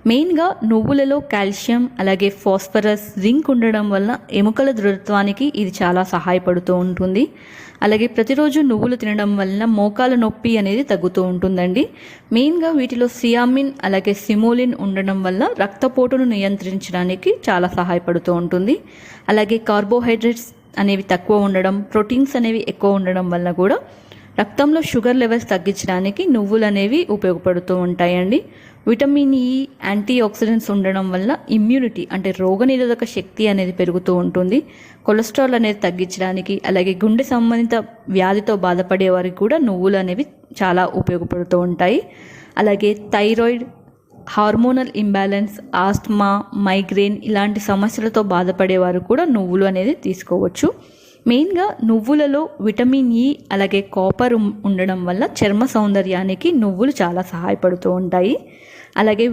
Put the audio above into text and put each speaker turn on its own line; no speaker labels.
మెయిన్గా నువ్వులలో కాల్షియం అలాగే ఫాస్ఫరస్ జింక్ ఉండడం వల్ల ఎముకల దృఢత్వానికి ఇది చాలా సహాయపడుతూ ఉంటుంది. అలాగే ప్రతిరోజు నువ్వులు తినడం వల్ల మోకాల నొప్పి అనేది తగ్గుతూ ఉంటుందండి. మెయిన్గా వీటిలో సియామిన్ అలాగే సిమోలిన్ ఉండడం వల్ల రక్తపోటును నియంత్రించడానికి చాలా సహాయపడుతూ ఉంటుంది. అలాగే కార్బోహైడ్రేట్స్ అనేవి తక్కువ ఉండడం, ప్రోటీన్స్ అనేవి ఎక్కువ ఉండడం వల్ల కూడా రక్తంలో షుగర్ లెవెల్స్ తగ్గించడానికి నువ్వులు అనేవి ఉపయోగపడుతూ ఉంటాయండి. విటమిన్ ఈ, యాంటీ ఆక్సిడెంట్స్ ఉండడం వల్ల ఇమ్యూనిటీ అంటే రోగనిరోధక శక్తి అనేది పెరుగుతూ ఉంటుంది. కొలెస్ట్రాల్ అనేది తగ్గించడానికి అలాగే గుండె సంబంధిత వ్యాధితో బాధపడే వారికి కూడా నువ్వులు అనేవి చాలా ఉపయోగపడుతూ ఉంటాయి. అలాగే thyroid, hormonal imbalance, asthma, migraine ఇలాంటి సమస్యలతో బాధపడేవారు కూడా నువ్వులు అనేది తీసుకోవచ్చు. మెయిన్గా నువ్వులలో విటమిన్ ఈ అలాగే కాపర్ ఉండడం వల్ల చర్మ సౌందర్యానికి నువ్వులు చాలా సహాయపడుతూ ఉంటాయి. అలాగే